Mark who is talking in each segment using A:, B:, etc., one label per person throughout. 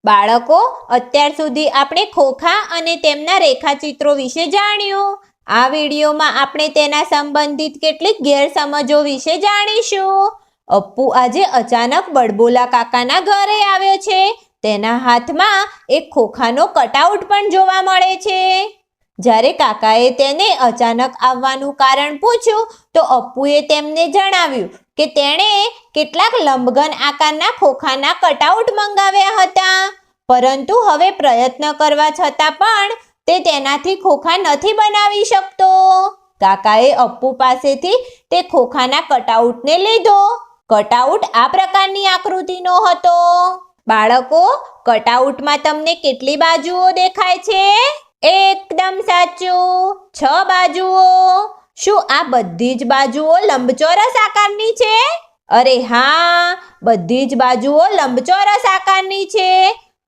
A: બાળકો, અત્યાર સુધી આપણે ખોખા અને તેમના રેખાચિત્રો વિશે જાણ્યું. આ વિડીયોમાં આપણે તેના સંબંધિત કેટલીક ગેરસમજો વિશે જાણીશું. અપ્પુ આજે અચાનક બડબોલા કાકાના ઘરે આવ્યો છે. તેના હાથમાં એક ખોખાનો કટઆઉટ પણ જોવા મળે છે. જ્યારે કાકાએ તેને અચાનક આવવાનું કારણ પૂછ્યું તો અપ્પુએ તેમને જણાવ્યું કે તેણે કેટલાક લંબઘન આકારના ખોખાના કટઆઉટ મંગાવ્યા હતા, પરંતુ હવે પ્રયત્ન કરવા છતાં પણ તે તેનાથી ખોખા નથી બનાવી શકતો. કાકાએ અપ્પુ પાસેથી તે ખોખાના કટઆઉટને લીધો. કટઆઉટ આ પ્રકારની આકૃતિનો હતો. બાળકો, કટઆઉટમાં તમને કેટલી બાજુઓ દેખાય છે? એકદમ સાચું, 6 બાજુઓ. શું આ બધી જ બાજુઓ લંબચોરસ આકારની છે? અરે હા, બધી જ બાજુઓ લંબચોરસ આકારની છે.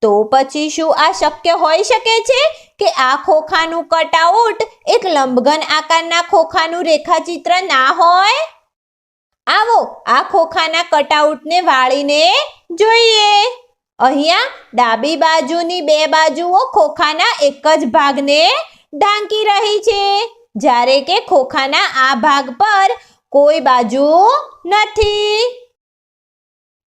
A: તો પછી શું આ શક્ય હોઈ શકે છે કે આ ખોખાનું કટઆઉટ એક લંબઘન આકારના ખોખાનું રેખાચિત્ર ના હોય? આવો આ ખોખાના કટઆઉટને વાળીને જોઈએ. અહીંયા ડાબી બાજુની 2 બાજુઓ ખોખાના એક જ ભાગને ઢાંકી રહી છે, જ્યારે કે ખોખાના આ ભાગ પર કોઈ બાજુ નથી.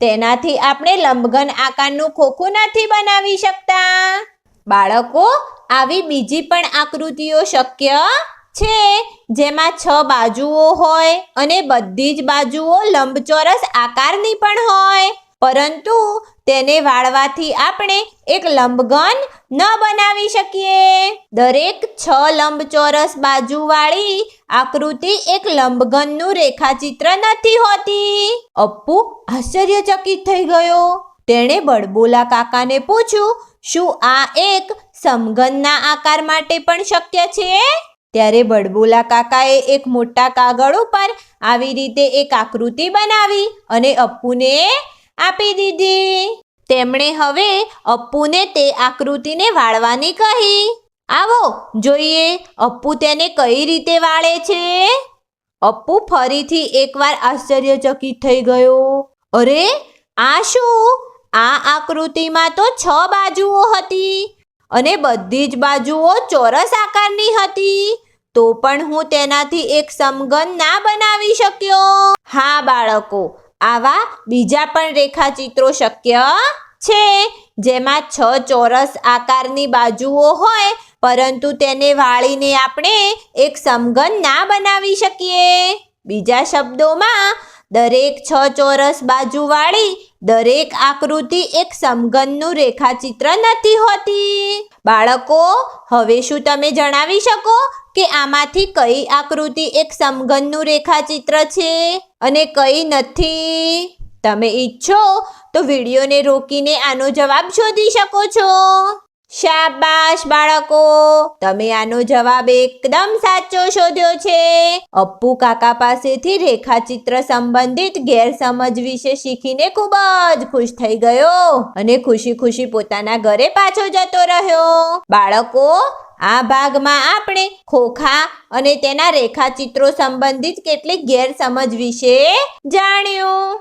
A: તેનાથી આપણે લંબઘન આકારનું ખોખું નથી બનાવી શકતા. બાળકો, આવી બીજી પણ આકૃતિઓ શક્ય છે જેમાં 6 બાજુઓ હોય અને બધી જ બાજુઓ લંબચોરસ આકારની પણ હોય, પરંતુ તેને વાળવાથી આપણે એક લંબઘન ન બનાવી શકીએ. દરેક 6 લંબચોરસ બાજુવાળી આકૃતિ એક લંબઘનનું રેખાચિત્ર નથી હોતી. અપ્પુ આશ્ચર્યચકિત થઈ ગયો. તેણે બડબોલા કાકાને પૂછ્યું, શું આ એક સમઘનના આકાર માટે પણ શક્ય છે? ત્યારે બડબોલા કાકાએ એક મોટા કાગળ ઉપર આવી રીતે એક આકૃતિ બનાવી અને અપ્પુને આપી દીધી. તેમણે હવે અપ્પુને તે આકૃતિને વાળવાની કહી. આવો જોઈએ અપ્પુ તેને કઈ રીતે વાળે છે. અપ્પુ ફરીથી એકવાર આશ્ચર્યચકિત થઈ ગયો. અરે, આ શું? આ આકૃતિમાં તો 6 બાજુઓ હતી અને બધી જ બાજુઓ ચોરસ આકારની હતી. તો પણ હું તેનાથી એક સમઘન ના બનાવી શક્યો. હા બાળકો, આવા બીજા પણ રેખાચિત્રો શક્ય છે જેમાં 6 ચોરસ આકારની બાજુઓ હોય, પરંતુ તેને વાળીને આપણે એક સમઘન ના બનાવી શકીએ. બીજા શબ્દોમાં, દરેક 6 ચોરસ બાજુવાળી દરેક આકૃતિ એક સમઘનનું રેખાચિત્ર નથી હોતી. બાળકો, હવે શું તમે જણાવી શકો કે આમાંથી કઈ આકૃતિ એક સમઘનનું રેખાચિત્ર છે અને કઈ નથી? તમે ઈચ્છો તો વિડીયોને રોકીને આનો જવાબ શોધી શકો છો. શાબાશ બાળકો, તમે આનો જવાબ એકદમ સાચો શોધ્યો છે. અપ્પુ કાકા પાસેથી રેખાચિત્ર સંબંધિત ગેરસમજ વિશે શીખીને ખૂબ જ ખુશ થઈ ગયો અને ખુશી ખુશી પોતાના ઘરે પાછો જતો રહ્યો. બાળકો, આ ભાગમાં આપણે ખોખા અને તેના રેખાચિત્રો સંબંધિત કેટલીક ગેરસમજ વિશે જાણ્યું.